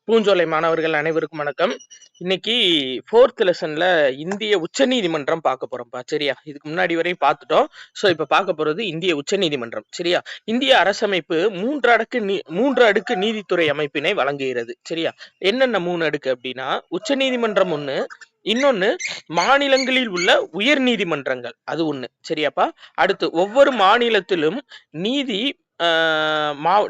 பூஞ்சோலை மாணவர்கள் அனைவருக்கும் வணக்கம். இன்னைக்கு 4th லெசன்ல இந்திய உச்சநீதிமன்றம் பார்க்க போறோம்ப்பா. சரியா? இதுக்கு முன்னாடி வரையும் பார்த்துட்டோம். இப்ப பார்க்க போறது இந்திய உச்சநீதிமன்றம். சரியா? இந்திய அரசமைப்பு 3 அடுக்கு நீதித்துறை அமைப்பினை வழங்குகிறது. சரியா? என்னென்ன 3 அடுக்கு அப்படின்னா, உச்சநீதிமன்றம் 1, இன்னொன்னு மாநிலங்களில் உள்ள உயர் நீதிமன்றங்கள் அது 1. சரியாப்பா? அடுத்து ஒவ்வொரு மாநிலத்திலும் நீதி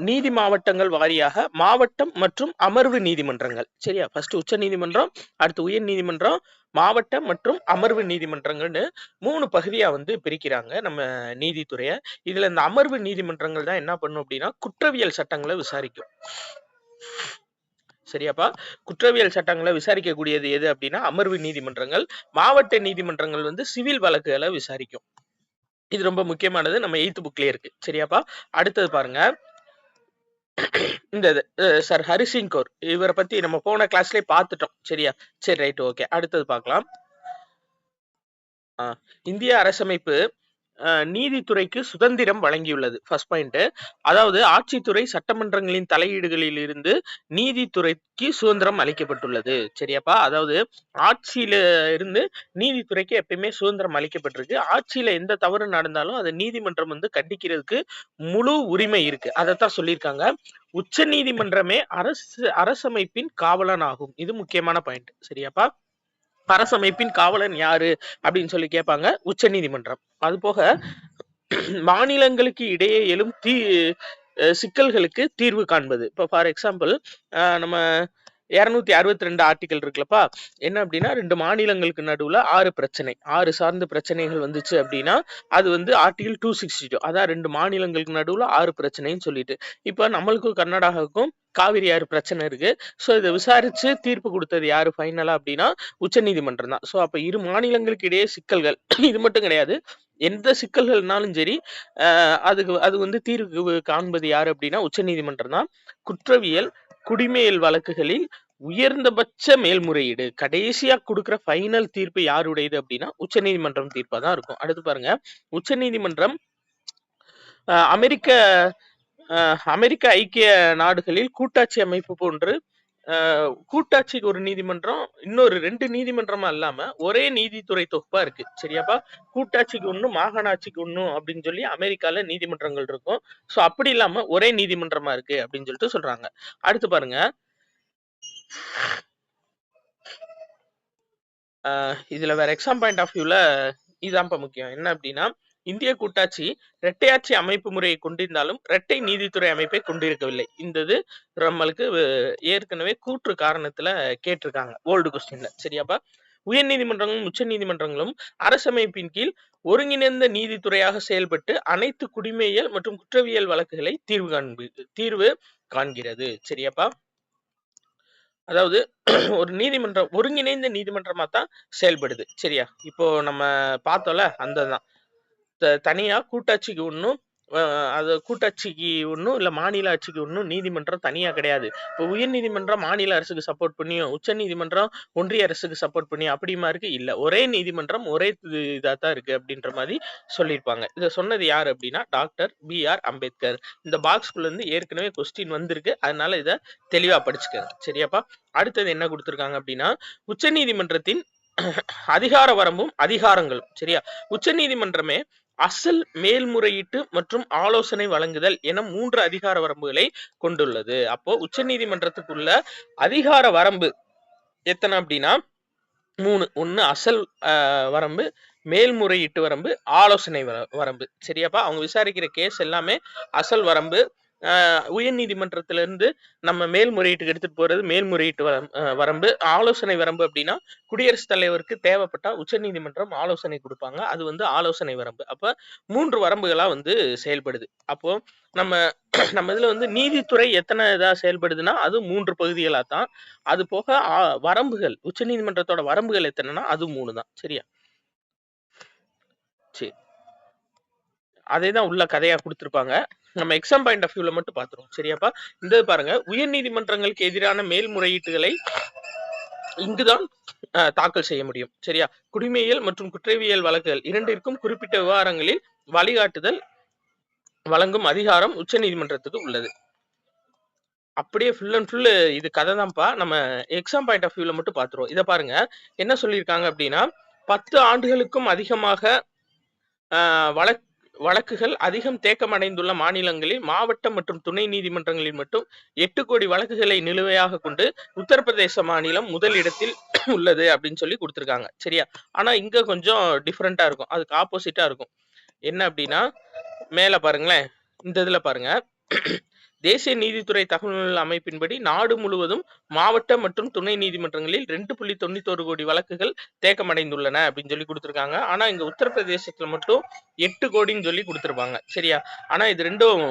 நீதி மாவட்டங்கள் வாரியாக மாவட்டம் மற்றும் அமர்வு நீதிமன்றங்கள். சரியா? ஃபர்ஸ்ட் உச்ச நீதிமன்றம், அடுத்து உயர் நீதிமன்றம், மாவட்ட மற்றும் அமர்வு நீதிமன்றங்கள்னு 3 பகுதியா பிரிக்கிறாங்க நம்ம நீதித்துறைய. இதுல இந்த அமர்வு நீதிமன்றங்கள் தான் என்ன பண்ணும் அப்படின்னா குற்றவியல் சட்டங்களை விசாரிக்கும். சரியாப்பா? குற்றவியல் சட்டங்களை விசாரிக்கக்கூடியது எது அப்படின்னா அமர்வு நீதிமன்றங்கள். மாவட்ட நீதிமன்றங்கள் சிவில் வழக்குகளை விசாரிக்கும். இது ரொம்ப முக்கியமானது, நம்ம 8th புக்லயே இருக்கு. சரியாப்பா? அடுத்தது பாருங்க, இந்த சார் ஹரிசிங் கௌர், இவரை பத்தி நம்ம போன கிளாஸ்லயே பார்த்துட்டோம். சரியா? சரி, ரைட், ஓகே. அடுத்தது பார்க்கலாம். இந்திய அரசமைப்பு நீதித்துறைக்கு சுதந்திரம் வழங்கியுள்ளது. ஃபர்ஸ்ட் பாயிண்ட், அதாவது ஆட்சித்துறை சட்டமன்றங்களின் தலையீடுகளில் இருந்து நீதித்துறைக்கு சுதந்திரம் அளிக்கப்பட்டுள்ளது. சரியாப்பா? அதாவது ஆட்சியில இருந்து நீதித்துறைக்கு எப்பயுமே சுதந்திரம் அளிக்கப்பட்டிருக்கு. ஆட்சியில எந்த தவறு நடந்தாலும் அதை நீதிமன்றம் கண்டிக்கிறதுக்கு முழு உரிமை இருக்கு. அதைத்தான் சொல்லியிருக்காங்க. உச்ச நீதிமன்றமே அரசமைப்பின் காவலன் ஆகும். இது முக்கியமான பாயிண்ட். சரியாப்பா? அரசமைப்பின் காவலன் யாரு அப்படின்னு சொல்லி கேட்பாங்க. உச்ச நீதிமன்றம். அது போக மாநிலங்களுக்கு இடையே எழும் சிக்கல்களுக்கு தீர்வு காண்பது. இப்போ ஃபார் எக்ஸாம்பிள் நம்ம 262 ஆர்டிகல் இருக்குல்லப்பா, என்ன அப்படின்னா 2 மாநிலங்களுக்கு நடுவுல 6 சார்ந்த பிரச்சனைகள் வந்துச்சு அப்படின்னா அது ஆர்டிகல் 262. அதான் 2 மாநிலங்களுக்கு நடுவுல 6 பிரச்சனைன்னு சொல்லிட்டு, இப்ப நம்மளுக்கும் கர்நாடகாவுக்கும் காவிரி ஆறு பிரச்சனை இருக்கு. இதை விசாரிச்சு தீர்ப்பு கொடுத்தது யாரு ஃபைனலா அப்படின்னா உச்ச நீதிமன்றம் தான். அப்ப இரு மாநிலங்களுக்கு இடையே சிக்கல்கள் இது மட்டும் கிடையாது, எந்த சிக்கல்கள்னாலும் சரி அது தீர்வு காண்பது யாரு அப்படின்னா உச்ச நீதிமன்றம் தான். குற்றவியல் குடிமையல் வழக்குகளில் உயர்ந்தபட்ச மேல்முறையீடு, கடைசியா கொடுக்கிற ஃபைனல் தீர்ப்பு யாருடையது அப்படின்னா உச்ச நீதிமன்றம் தீர்ப்பா தான் இருக்கும். அடுத்து பாருங்க, உச்ச நீதிமன்றம் அமெரிக்க ஐக்கிய நாடுகளில் கூட்டாட்சி அமைப்பு போன்று கூட்டாட்சிக்கு ஒரு நீதிமன்றம், இன்னொரு 2 நீதிமன்றமா இல்லாம ஒரே நீதித்துறை தொகுப்பா இருக்கு. சரியாப்பா? கூட்டாட்சிக்கு 1, மாகாண ஆட்சிக்கு 1 அப்படின்னு சொல்லி அமெரிக்கால நீதிமன்றங்கள் இருக்கும். அப்படி இல்லாம ஒரே நீதிமன்றமா இருக்கு அப்படின்னு சொல்லிட்டு சொல்றாங்க. அடுத்து பாருங்க, இதுல வேற எக்ஸாம் பாயிண்ட் ஆஃப் வியூல இதுதான்ப்பா முக்கியம். என்ன அப்படின்னா, இந்திய கூட்டாட்சி இரட்டையாட்சி அமைப்பு முறையை கொண்டிருந்தாலும் இரட்டை நீதித்துறை அமைப்பை கொண்டிருக்கவில்லை. இந்த நம்மளுக்கு ஏற்கனவே கூற்று காரணத்துல கேட்டிருக்காங்க ஓல்டு கொஸ்டின்ல. சரியாப்பா? உயர் நீதிமன்றங்களும் உச்ச நீதிமன்றங்களும் அரசமைப்பின் கீழ் ஒருங்கிணைந்த நீதித்துறையாக செயல்பட்டு அனைத்து குடிமையியல் மற்றும் குற்றவியல் வழக்குகளை தீர்வு காண்கிறது. சரியாப்பா? அதாவது ஒரு நீதிமன்றம் ஒருங்கிணைந்த நீதிமன்றமா தான் செயல்படுது. சரியா? இப்போ நம்ம பார்த்தோம்ல, அந்ததான் தனியா கூட்டாட்சிக்கு ஒன்றும் அது கூட்டாட்சிக்கு ஒன்றும் இல்ல மாநில ஆட்சிக்கு ஒன்றும் நீதிமன்றம் தனியா கிடையாது. இப்போ உயர் நீதிமன்றம் மாநில அரசுக்கு சப்போர்ட் பண்ணியும் உச்ச நீதிமன்றம் ஒன்றிய அரசுக்கு சப்போர்ட் பண்ணியும் அப்படிமா இருக்கு இல்ல, ஒரே நீதிமன்றம் ஒரே இதா தான் இருக்கு அப்படின்ற மாதிரி சொல்லியிருப்பாங்க. இதை சொன்னது யார் அப்படின்னா டாக்டர் BR அம்பேத்கர். இந்த பாக்ஸ்குள்ள இருந்து ஏற்கனவே கொஸ்டின் வந்திருக்கு, அதனால இதை தெளிவா படிச்சுக்கங்க. சரியாப்பா? அடுத்தது என்ன கொடுத்திருக்காங்க அப்படின்னா உச்ச நீதிமன்றத்தின் அதிகார வரம்பும் அதிகாரங்களும். சரியா? உச்ச நீதிமன்றமே அசல், மேல்முறையீட்டு மற்றும் ஆலோசனை வழங்குதல் என 3 அதிகார வரம்புகளை கொண்டுள்ளது. அப்போ உச்ச நீதிமன்றத்துக்குள்ள அதிகார வரம்பு எத்தனை அப்படின்னா 3. 1 அசல் வரம்பு, மேல்முறையீட்டு வரம்பு, ஆலோசனை வரம்பு. சரியாப்பா? அவங்க விசாரிக்கிற கேஸ் எல்லாமே அசல் வரம்பு. உயர் நீதிமன்றத்திலிருந்து நம்ம மேல்முறையீட்டுக்கு எடுத்துட்டு போறது மேல்முறையீட்டு வரம்பு. ஆலோசனை வரம்பு அப்படின்னா குடியரசுத் தலைவருக்கு தேவைப்பட்டா உச்ச நீதிமன்றம் ஆலோசனை கொடுப்பாங்க, அது ஆலோசனை வரம்பு. அப்ப 3 வரம்புகளா செயல்படுது. அப்போ நம்ம இதுல நீதித்துறை எத்தனை இதா செயல்படுதுன்னா அது 3 பகுதிகளா தான். அது போக வரம்புகள், உச்ச நீதிமன்றத்தோட வரம்புகள் எத்தனைன்னா அது 3 தான். சரியா? சரி, அதே தான் உள்ள கதையா கொடுத்திருப்பாங்க. நம்ம எக்ஸாம் பாயிண்ட் ஆஃப் வியூல மட்டும் பாத்துருவோம். சரியாப்பா? இந்த பாருங்க, உயர் நீதிமன்றங்களுக்கு எதிரான மேல்முறையீட்டுகளை இங்குதான் தாக்கல் செய்ய முடியும். சரியா? குடிமையியல் மற்றும் குற்றவியல் வழக்குகள் இரண்டிற்கும் குறிப்பிட்ட விவகாரங்களில் வழிகாட்டுதல் வழங்கும் அதிகாரம் உச்ச நீதிமன்றத்துக்கு உள்ளது. அப்படியே ஃபுல் அண்ட் ஃபுல் இது கதை தான்ப்பா. நம்ம எக்ஸாம் பாயிண்ட் ஆஃப் வியூல மட்டும் பார்த்துருவோம். இத பாருங்க. என்ன சொல்லியிருக்காங்க அப்படின்னா, 10 ஆண்டுகளுக்கும் அதிகமாக அ வழக் வழக்குகள் அதிகம் தேக்கமடைந்துள்ள மாநிலங்களில் மாவட்ட மற்றும் துணை நீதிமன்றங்களில் மட்டும் 8 கோடி வழக்குகளை நிலுவையாக கொண்டு உத்தரப்பிரதேச மாநிலம் முதல் இடத்தில் உள்ளது அப்படின்னு சொல்லி குடுத்திருக்காங்க. சரியா? ஆனா இங்க கொஞ்சம் டிஃபரெண்ட்டா இருக்கும். அதுக்கு ஆப்போசிட்டா இருக்கும். என்ன அப்படின்னா, மேல பாருங்களேன். இந்த இதுல பாருங்க. தேசிய நீதித்துறை தகவல் அமைப்பின்படி நாடு முழுவதும் மாவட்ட மற்றும் துணை நீதிமன்றங்களில் 2.91 கோடி வழக்குகள் தேக்கமடைந்துள்ளன அப்படின்னு சொல்லி கொடுத்திருக்காங்க. ஆனா இங்க உத்தரப்பிரதேசத்துல மட்டும் 8 கோடின்னு சொல்லி கொடுத்திருப்பாங்க. சரியா? ஆனா இது ரெண்டும்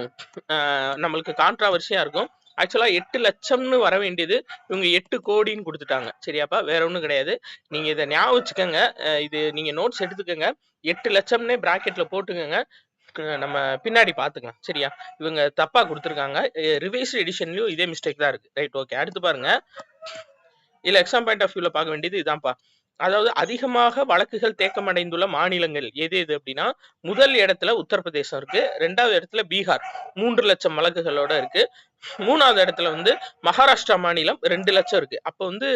நம்மளுக்கு கான்ட்ராவர்சியா இருக்கும். ஆக்சுவலா 8 லட்சம்னு வர வேண்டியது இவங்க 8 கோடின்னு கொடுத்துட்டாங்க. சரியாப்பா? வேற ஒண்ணும் கிடையாது. நீங்க இதை ஞாபகம் வச்சுக்கோங்க. இது நீங்க நோட்ஸ் எடுத்துக்கோங்க. 8 லட்சம்னே பிராக்கெட்ல போட்டுக்கோங்க. நம்ம பின்னாடி பாத்துக்கலாம். சரியா? இவங்க தப்பா கொடுத்திருக்காங்க. ரிவைஸ்டு எடிஷன்லயும் இதே மிஸ்டேக் தான் இருக்கு. Right, okay. அடுத்து பாருங்க. இல்ல எக்ஸாம் பாயிண்ட் ஆஃப் வியூல பார்க்க வேண்டியது இதான்ப்பா. அதாவது அதிகமாக வழக்குகள் தேக்கமடைந்துள்ள மாநிலங்கள் எது எது அப்படின்னா, முதல் இடத்துல உத்தரப்பிரதேசம் இருக்கு, 2வது இடத்துல பீகார் 3 லட்சம் வழக்குகளோட இருக்கு, 3வது இடத்துல வந்து மகாராஷ்டிரா மாநிலம் 2 லட்சம் இருக்கு. அப்ப வந்து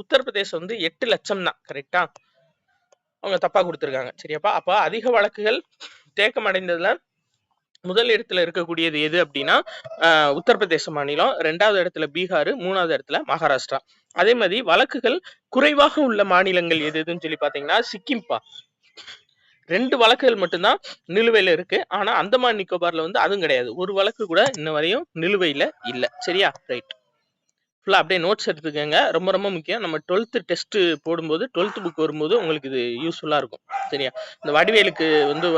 உத்தரப்பிரதேசம் வந்து 8 லட்சம் தான். கரெக்டா? அவங்க தப்பா கொடுத்திருக்காங்க. சரியாப்பா? அப்ப அதிக வழக்குகள் தேக்கம் அடைந்ததுல முதல் இடத்துல இருக்கக்கூடியது எது அப்படின்னா உத்தரப்பிரதேச மாநிலம், 2வது இடத்துல பீகார், 3வது இடத்துல மகாராஷ்டிரா. அதே மாதிரி வழக்குகள் குறைவாக உள்ள மாநிலங்கள் எது எதுன்னு சொல்லி பாத்தீங்கன்னா சிக்கிம்பா. 2 வழக்குகள் மட்டும்தான் நிலுவையில இருக்கு. ஆனா அந்தமான் நிக்கோபார்ல வந்து அதுவும் கிடையாது. ஒரு வழக்கு கூட இன்ன வரையும் நிலுவையில இல்ல. சரியா? ரைட். ஃபுல்லா அப்படியே நோட்ஸ் எடுத்துக்கோங்க. ரொம்ப ரொம்ப முக்கியம். நம்ம 12th டெஸ்ட் போடும்போது 12th புக் வரும்போது உங்களுக்கு இது யூஸ்ஃபுல்லா இருக்கும். சரியா? இந்த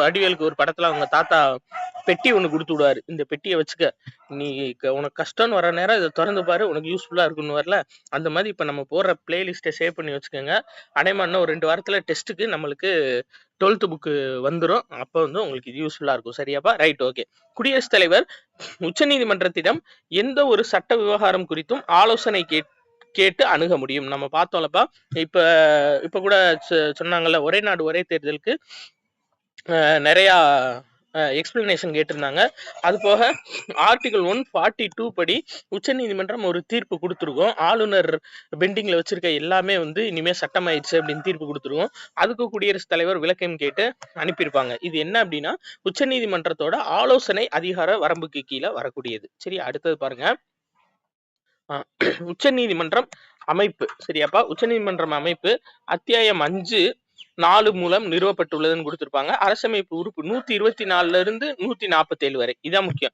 வடிவேலுக்கு ஒரு படத்துல அவங்க தாத்தா பெட்டி ஒண்ணு கொடுத்து விடுவாரு. இந்த பெட்டியை வச்சுக்க, நீ உனக்கு கஷ்டம்னு வர நேரம் இதை திறந்து பாரு, உனக்கு யூஸ்ஃபுல்லா இருக்குன்னு வரல. அந்த மாதிரி இப்ப நம்ம போடுற பிளேலிஸ்ட்டை சேவ் பண்ணி வச்சுக்கோங்க. அடைமானா ஒரு 2 வாரத்துல டெஸ்ட்டுக்கு நம்மளுக்கு 12th புக் வந்துடும். அப்ப வந்து உங்களுக்கு இது யூஸ்ஃபுல்லா இருக்கும். சரியாப்பா? Right, okay. குடியரசுத் தலைவர் உச்சநீதிமன்றத்திடம் எந்த ஒரு சட்ட விவகாரம் குறித்தும் ஆலோசனை கேட்டு அணுக முடியும். நம்ம பார்த்தோம்லப்பா. இப்ப கூட சொன்னாங்கல்ல, ஒரே நாடு ஒரே தேர்தலுக்கு நிறைய எக்ஸ்பிளனேஷன் கேட்டிருந்தாங்க. அது போக ஆர்டிகல் 142 படி உச்ச நீதிமன்றம் ஒரு தீர்ப்பு கொடுத்துருக்கோம். ஆளுநர் பெண்டிங்ல வச்சிருக்க எல்லாமே வந்து இனிமே சட்டமாயிடுச்சு அப்படின்னு தீர்ப்பு கொடுத்துருக்கோம். அதுக்கு குடியரசுத் தலைவர் விளக்கம் கேட்டு அனுப்பியிருப்பாங்க. இது என்ன அப்படின்னா உச்ச நீதிமன்றத்தோட ஆலோசனை அதிகார வரம்புக்கு கீழே வரக்கூடியது. சரி, அடுத்தது பாருங்க. உச்ச நீதிமன்றம் அமைப்பு. சரியாப்பா? உச்ச நீதிமன்றம் அமைப்பு அத்தியாயம் 5(4) மூலம் நிறுவப்பட்டுள்ளதுன்னு கொடுத்திருப்பாங்க. அரசமைப்பு உறுப்பு 124 இருந்து 147 வரை. இதான் முக்கியம்.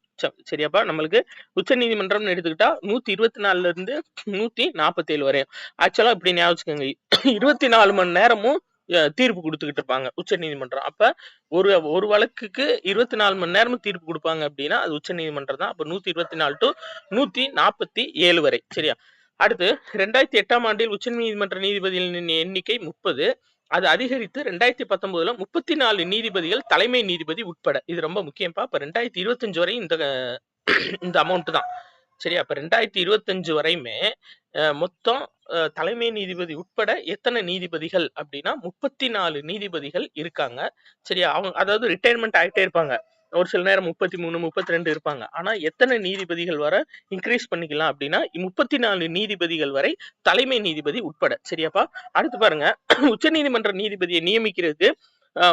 சரியாப்பா? நம்மளுக்கு உச்ச நீதிமன்றம் எடுத்துக்கிட்டா 124 இருந்து 147 வரை. ஆக்சுவலா இப்படி ஞாபகம் வச்சுக்கோங்க. 24 மணி நேரமும் தீர்ப்பு கொடுத்துக்கிட்டு இருப்பாங்க உச்ச நீதிமன்றம். அப்ப ஒரு வழக்குக்கு 24 மணி நேரமும் தீர்ப்பு கொடுப்பாங்க அப்படின்னா அது உச்ச நீதிமன்றம் தான். அப்ப 124 to 147 வரை. சரியா? அடுத்து 2008ஆம் ஆண்டில் உச்ச நீதிமன்ற நீதிபதிகளின் எண்ணிக்கை 30. அது அதிகரித்து 2019ல 34 நீதிபதிகள் தலைமை நீதிபதி உட்பட. இது ரொம்ப முக்கியம்ப்பா. இப்ப 2025 வரை இந்த அமௌண்ட் தான். சரியா? அப்ப 2025 வரையுமே மொத்தம் தலைமை நீதிபதி உட்பட எத்தனை நீதிபதிகள் அப்படின்னா 34 நீதிபதிகள் இருக்காங்க. சரியா? அவங்க அதாவது ரிட்டையர்மெண்ட் ஆகிட்டே இருப்பாங்க. ஒரு சில நேரம் 33, 32 இருப்பாங்க. ஆனா எத்தனை நீதிபதிகள் வரை இன்க்ரீஸ் பண்ணிக்கலாம் அப்படின்னா 34 நீதிபதிகள் வரை தலைமை நீதிபதி உட்பட. சரியாப்பா? அடுத்து பாருங்க. உச்ச நீதிமன்ற நீதிபதியை நியமிக்கிறதுக்கு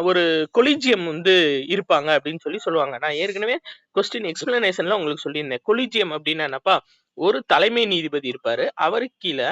ஒரு கொலிஜியம் வந்து இருப்பாங்க அப்படின்னு சொல்லுவாங்க. நான் ஏற்கனவே கொஸ்டின் எக்ஸ்பிளனேஷன்ல உங்களுக்கு சொல்லியிருந்தேன். கொலிஜியம் அப்படின்னா என்னப்பா? ஒரு தலைமை நீதிபதி இருப்பாரு. அவருக்கு கீழே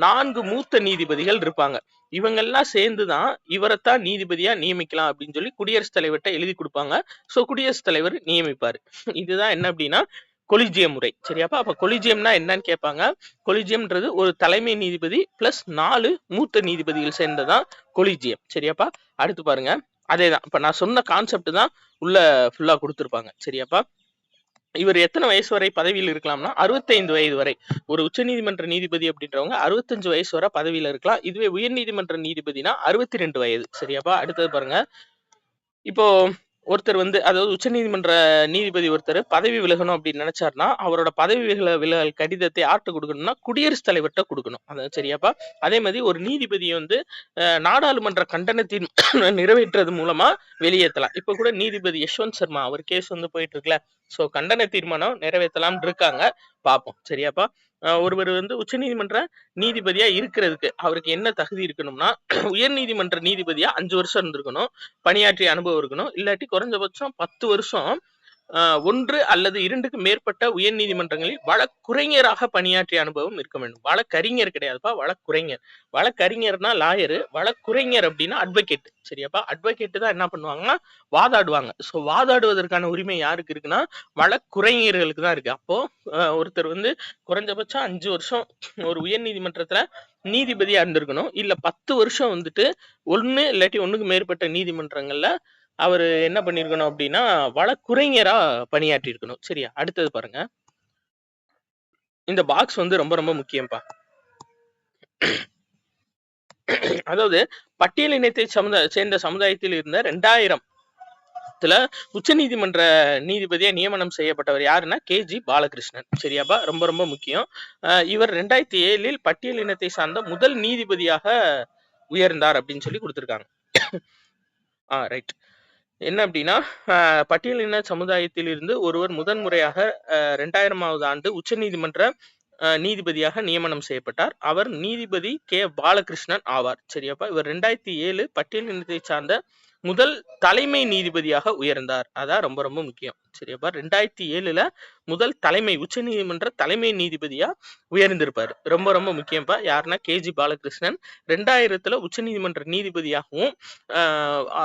4 மூத்த நீதிபதிகள் இருப்பாங்க. இவங்கெல்லாம் சேர்ந்துதான் இவரைத்தான் நீதிபதியா நியமிக்கலாம் அப்படின்னு சொல்லி குடியரசுத் தலைவர்கிட்ட எழுதி கொடுப்பாங்க. சோ குடியரசுத் தலைவர் நியமிப்பாரு. இதுதான் என்ன அப்படின்னா கொலிஜியம் முறை. சரியாப்பா? அப்ப கொலிஜியம்னா என்னன்னு கேட்பாங்க. கொலிஜியம்ன்றது ஒரு தலைமை நீதிபதி பிளஸ் 4 மூத்த நீதிபதிகள் சேர்ந்ததான் கொலிஜியம். சரியாப்பா? அடுத்து பாருங்க. அதேதான். இப்ப நான் சொன்ன கான்செப்ட் தான் உள்ள ஃபுல்லா கொடுத்திருப்பாங்க. சரியாப்பா? இவர் எத்தனை வயசு வரை பதவியில் இருக்கலாம்னா 65 வயது வரை. ஒரு உச்ச நீதிமன்ற நீதிபதி அப்படின்றவங்க 65 வயசு வரை பதவியில இருக்கலாம். இதுவே உயர் நீதிமன்ற நீதிபதினா 62 வயது. சரியாப்பா? அடுத்தது பாருங்க. இப்போ ஒருத்தர் வந்து அதாவது உச்ச நீதிமன்ற நீதிபதி ஒருத்தர் பதவி விலகணும் அப்படின்னு நினைச்சாருன்னா அவரோட பதவி விலகல் கடிதத்தை யார்கிட்ட கொடுக்கணும்னா குடியரசுத் தலைவர்கிட்ட கொடுக்கணும். அதாவது சரியாப்பா? அதே மாதிரி ஒரு நீதிபதியை வந்து நாடாளுமன்ற கண்டனத்தின் நிறைவேற்றது மூலமா வெளியேற்றலாம். இப்ப கூட நீதிபதி யஷ்வந்த் சர்மா அவர் கேஸ் வந்து போயிட்டு இருக்குல்ல. சோ கண்டன தீர்மானம் நிறைவேற்றலாம் இருக்காங்க, பாப்போம். சரியாப்பா? ஒருவர் வந்து உச்சநீதிமன்ற நீதிபதியா இருக்கிறதுக்கு அவருக்கு என்ன தகுதி இருக்கணும்னா, உயர்நீதிமன்ற நீதிபதியா 5 வருஷம் இருந்திருக்கணும், பணியாற்றிய அனுபவம் இருக்கணும், இல்லாட்டி குறைஞ்சபட்சம் 10 வருஷம் 1 அல்லது 2க்கு மேற்பட்ட உயர் நீதிமன்றங்களில் வழக்குரைஞராக பணியாற்றிய அனுபவம் இருக்க வேண்டும். வழக்கறிஞர் கிடையாதுப்பா, வழக்குரைஞர். வழக்கறிஞர்னா லாயரு, வழக்குரைஞர் அப்படின்னா அட்வொகேட். சரியாப்பா? அட்வொகேட் தான் என்ன பண்ணுவாங்கன்னா வாதாடுவாங்க. சோ வாதாடுவதற்கான உரிமை யாருக்கு இருக்குன்னா வழக்குரைஞர்களுக்கு தான் இருக்கு. அப்போ ஒருத்தர் வந்து குறைஞ்சபட்சம் 5 வருஷம் ஒரு உயர் நீதிமன்றத்துல நீதிபதியா இருந்திருக்கணும், இல்ல 10 வருஷம் வந்துட்டு 1 இல்லாட்டி 1க்கு மேற்பட்ட நீதிமன்றங்கள்ல அவரு என்ன பண்ணிருக்கணும் அப்படின்னா வழக்குரைஞரா பணியாற்றி இருக்கணும். சரியா? அடுத்தது பாருங்க, இந்த பாக்ஸ் வந்து ரொம்ப ரொம்ப முக்கியம்ப்பா. அதாவது பட்டியல் இனத்தை சேர்ந்த சமுதாயத்தில் இருந்த 2000 உச்ச நீதிமன்ற நீதிபதியா நியமனம் செய்யப்பட்டவர் யாருன்னா KG பாலகிருஷ்ணன். சரியாப்பா? ரொம்ப ரொம்ப முக்கியம். இவர் 2007 பட்டியல் இனத்தை சார்ந்த முதல் நீதிபதியாக உயர்ந்தார் அப்படின்னு சொல்லி கொடுத்திருக்காங்க. ரைட். என்ன அப்படின்னா பட்டியலின சமுதாயத்தில் இருந்து ஒருவர் முதன்முறையாக 2000ஆவது ஆண்டு உச்ச நீதிமன்ற நீதிபதியாக நியமனம் செய்யப்பட்டார். அவர் நீதிபதி பாலகிருஷ்ணன் ஆவார். சரியாப்பா? இவர் 2007 பட்டியலினத்தை சார்ந்த முதல் தலைமை நீதிபதியாக உயர்ந்தார். அதான் ரொம்ப ரொம்ப முக்கியம். சரியாப்பா? 2007 முதல் தலைமை உச்ச நீதிமன்ற தலைமை நீதிபதியா உயர்ந்திருப்பாரு. ரொம்ப ரொம்ப முக்கியம்ப்பா. யாருன்னா KG பாலகிருஷ்ணன் 2000 உச்ச நீதிமன்ற நீதிபதியாகவும்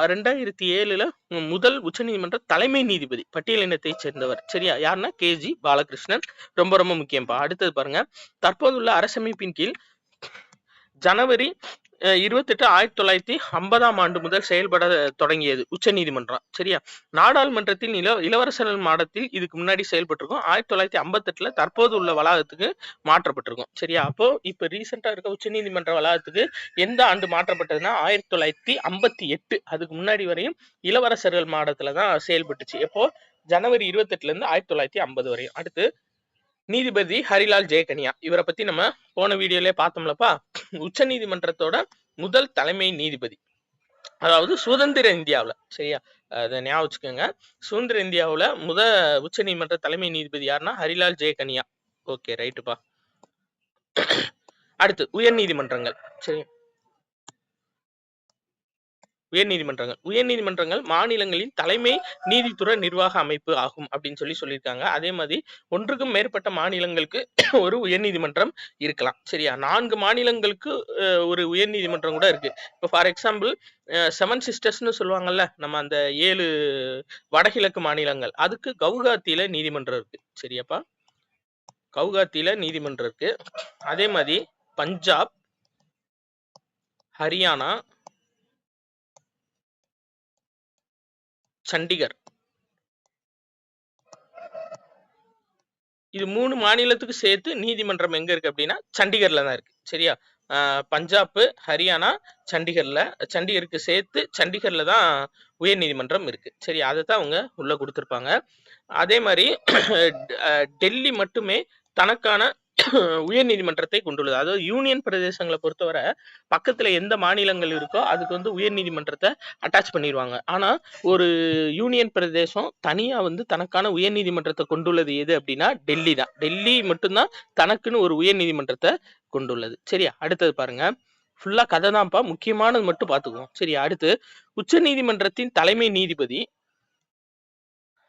2007 முதல் உச்ச நீதிமன்ற தலைமை நீதிபதி பட்டியலினத்தை சேர்ந்தவர். சரியா? யாருன்னா KG பாலகிருஷ்ணன். ரொம்ப ரொம்ப முக்கியம்ப்பா. அடுத்தது பாருங்க, தற்போதுள்ள அரசமைப்பின் கீழ் ஜனவரி 28 1950ஆம் ஆண்டு முதல் செயல்பட தொடங்கியது உச்ச நீதிமன்றம். சரியா? நாடாளுமன்றத்தில் இளவரசர் மாடத்தில் இதுக்கு முன்னாடி செயல்பட்டிருக்கும். 1958 தற்போது உள்ள வளாகத்துக்கு மாற்றப்பட்டிருக்கும். சரியா? அப்போ இப்ப ரீசெண்டா இருக்க உச்ச நீதிமன்ற வளாகத்துக்கு எந்த ஆண்டு மாற்றப்பட்டதுன்னா 1958. அதுக்கு முன்னாடி வரையும் இளவரசர்கள் மாடத்துலதான் செயல்பட்டுச்சு. எப்போ? ஜனவரி 28 இருந்து 1950 வரையும். அடுத்து நீதிபதி ஹரிலால் ஜெயகனியா. இவரை பத்தி நம்ம போன வீடியோலயே பார்த்தோம்லப்பா. உச்ச நீதிமன்றத்தோட முதல் தலைமை நீதிபதி, அதாவது சுதந்திர இந்தியாவுல. சரியா? அதை ஞாபகம் வச்சுக்கோங்க. சுதந்திர இந்தியாவுல உச்ச நீதிமன்ற தலைமை நீதிபதி யாருன்னா ஹரிலால் ஜெயகனியா. ஓகே, ரைட்டுப்பா. அடுத்து உயர் நீதிமன்றங்கள். சரி, உயர்நீதிமன்றங்கள் மாநிலங்களின் தலைமை நீதித்துறை நிர்வாக அமைப்பு ஆகும் அப்படின்னு சொல்லியிருக்காங்க. அதே மாதிரி ஒன்றுக்கும் மேற்பட்ட மாநிலங்களுக்கு ஒரு உயர்நீதிமன்றம் இருக்கலாம். சரியா? 4 மாநிலங்களுக்கு ஒரு உயர்நீதிமன்றம் கூட இருக்கு. இப்போ ஃபார் எக்ஸாம்பிள் 7 சிஸ்டர்ஸ்னு சொல்லுவாங்கல்ல, நம்ம அந்த 7 வடகிழக்கு மாநிலங்கள், அதுக்கு கவுகாத்தியில நீதிமன்றம் இருக்கு. சரியாப்பா? கவுகாத்தியில நீதிமன்றம் இருக்கு. அதே மாதிரி பஞ்சாப், ஹரியானா, சண்டிகர், இது 3 மாநிலத்துக்கு சேர்த்து நீதிமன்றம் எங்க இருக்கு அப்படின்னா சண்டிகர்ல தான் இருக்கு. சரியா? பஞ்சாப், ஹரியானா, சண்டிகருக்கு சேர்த்து சண்டிகர்ல தான் உயர் நீதிமன்றம் இருக்கு. சரி, அதை தான் அவங்க உள்ள கொடுத்திருப்பாங்க. அதே மாதிரி டெல்லி மட்டுமே தனக்கான உயர் நீதிமன்றத்தை கொண்டுள்ளது. அதாவது யூனியன் பிரதேசங்களை பொறுத்தவரை பக்கத்துல எந்த மாநிலங்கள் இருக்கோ அதுக்கு வந்து உயர் நீதிமன்றத்தை அட்டாச் பண்ணிடுவாங்க. ஆனா ஒரு யூனியன் பிரதேசம் தனியா வந்து தனக்கான உயர் நீதிமன்றத்தை கொண்டுள்ளது எது அப்படின்னா டெல்லி தான். டெல்லி மட்டும்தான் தனக்குன்னு ஒரு உயர் நீதிமன்றத்தை கொண்டுள்ளது. சரியா? அடுத்தது பாருங்க, ஃபுல்லா கதை தான்ப்பா, முக்கியமானது மட்டும் பாத்துக்குவோம். சரியா? அடுத்து உச்ச நீதிமன்றத்தின் தலைமை நீதிபதி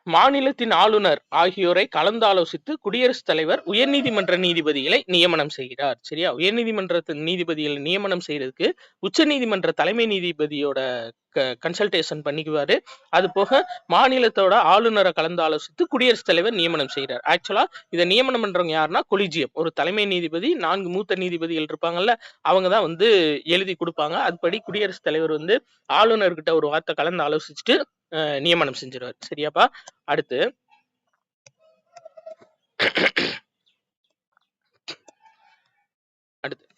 மாநிலத்தின் ஆளுநர் ஆகியோரை கலந்தாலோசித்து குடியரசுத் தலைவர் உயர்நீதிமன்ற நீதிபதிகளை நியமனம் செய்கிறார். சரியா? உயர்நீதிமன்றத்தின் நீதிபதிகளை நியமனம் செய்யறதுக்கு உச்ச நீதிமன்ற தலைமை நீதிபதியோட கன்சல்டேஷன் பண்ணிக்குவாரு. அது போக மாநிலத்தோட ஆளுநரை கலந்து ஆலோசித்து குடியரசுத் தலைவர் நியமனம் செய்கிறார். ஆக்சுவலா இதை நியமனம் பண்றவங்க யாருன்னா கொலிஜியம். ஒரு தலைமை நீதிபதி, 4 மூத்த நீதிபதிகள் இருப்பாங்கல்ல, அவங்கதான் வந்து எழுதி கொடுப்பாங்க. அதுபடி குடியரசுத் தலைவர் வந்து ஆளுநர்கிட்ட ஒரு வார்த்தை கலந்து ஆலோசிச்சுட்டு நியமனம் செஞ்சிருவார். சரியாப்பா? அடுத்து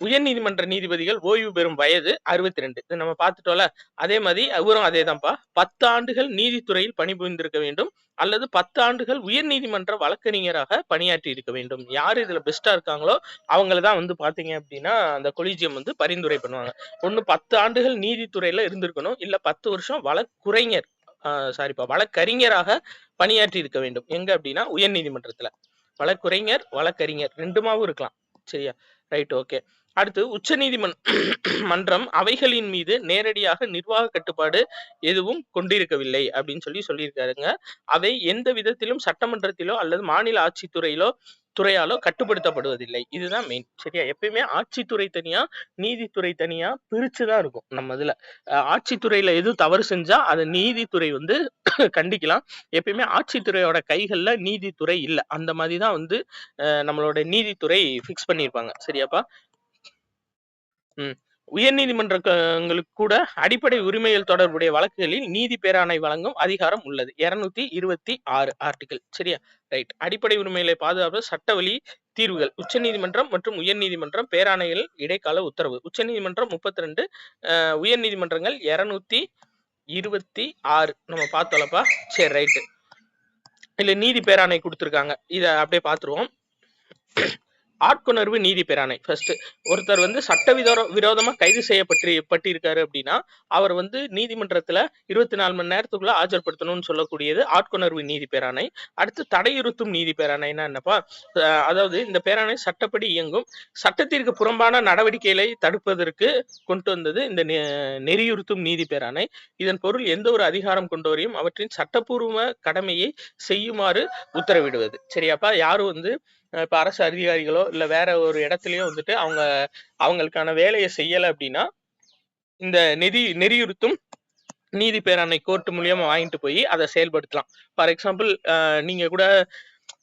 உயர் நீதிமன்ற நீதிபதிகள் ஓய்வு பெறும் வயது 62. இது நம்ம பார்த்துட்டோம்ல. அதே மாதிரி அவரும் அதேதான்ப்பா. 10 ஆண்டுகள் நீதித்துறையில் பணிபுரிந்திருக்க வேண்டும் அல்லது 10 ஆண்டுகள் உயர் நீதிமன்ற வழக்கறிஞராக பணியாற்றி இருக்க வேண்டும். யார் இதுல பெஸ்டா இருக்காங்களோ அவங்களதான் வந்து பாத்தீங்க அப்படின்னா அந்த கொலிஜியம் வந்து பரிந்துரை பண்ணுவாங்க. ஒண்ணு 10 ஆண்டுகள் நீதித்துறையில இருந்திருக்கணும், இல்ல 10 வருஷம் வழக்குரைஞர் சாரிப்பா, வழக்கறிஞராக பணியாற்றி இருக்க வேண்டும். எங்க அப்படின்னா உயர்நீதிமன்றத்துல. வழக்குரைஞர், வழக்கறிஞர் 2மாவும் இருக்கலாம். சரியா? Right, okay. அடுத்து மன்றம் அவைகளின் மீது நேரடியாக நிர்வாக கட்டுப்பாடு எதுவும் கொண்டிருக்கவில்லை அப்படின்னு சொல்லியிருக்காருங்க. அவை எந்த விதத்திலும் சட்டமன்றத்திலோ அல்லது மாநில துறையாலோ கட்டுப்படுத்தப்படுவதில்லை. இதுதான் மெயின். சரியா? எப்பயுமே ஆட்சித்துறை தனியா, நீதித்துறை தனியா பிரிச்சுதான் இருக்கும் நம்ம இதுல. ஆட்சித்துறையில எது தவறு செஞ்சா அதை நீதித்துறை வந்து கண்டிக்கலாம். எப்பயுமே ஆட்சித்துறையோட கைகள்ல நீதித்துறை இல்ல. அந்த மாதிரிதான் வந்து நம்மளோட நீதித்துறை பிக்ஸ் பண்ணியிருப்பாங்க. சரியாப்பா? உயர்நீதிமன்றங்களுக்கு கூட அடிப்படை உரிமைகள் தொடர்புடைய வழக்குகளில் நீதி பேராணை வழங்கும் அதிகாரம் உள்ளது. 226 ஆர்டிகல். சரியா? ரைட். அடிப்படை உரிமைகளை பாதுகாப்பு சட்டவழி தீர்வுகள். உச்சநீதிமன்றம் மற்றும் உயர்நீதிமன்றம் பேராணைகள் இடைக்கால உத்தரவு. உச்சநீதிமன்றம் 32, உயர்நீதிமன்றங்கள் 226 நம்ம பார்த்தோம்லப்பா. சரி, ரைட்டு. இல்ல நீதி பேராணை கொடுத்திருக்காங்க. இத அப்படியே பார்த்துருவோம். ஆட்கொணர்வு நீதி பேராணை. ஃபர்ஸ்ட், ஒருத்தர் வந்து விரோதமா கைது செய்யப்பட்டிருக்காரு அப்படின்னா அவர் வந்து நீதிமன்றத்துல 24 மணி நேரத்துக்குள்ள ஆஜர்படுத்தணும்னு சொல்லக்கூடியது ஆட்கொணர்வு நீதி பேராணை. அடுத்து தடையுறுத்தும் நீதி பேராணைன்னா என்னப்பா? அதாவது இந்த பேராணை சட்டப்படி இயங்கும் சட்டத்திற்கு புறம்பான நடவடிக்கைகளை தடுப்பதற்கு கொண்டு வந்தது இந்த நெறியுறுத்தும் நீதி பேராணை. இதன் பொருள் எந்த ஒரு அதிகாரம் கொண்டவரையும் அவற்றின் சட்டப்பூர்வ கடமையை செய்யுமாறு உத்தரவிடுவது. சரியாப்பா? யாரும் வந்து இப்ப அரசு அதிகாரிகளோ இல்ல வேற ஒரு இடத்துலயோ வந்துட்டு அவங்களுக்கான வேலையை செய்யல அப்படின்னா இந்த நெறியுறுத்தும் நீதி பேராணை கோர்ட் மூலியமா வாங்கிட்டு போய் அதை செயல்படுத்தலாம். ஃபார் எக்ஸாம்பிள், நீங்க கூட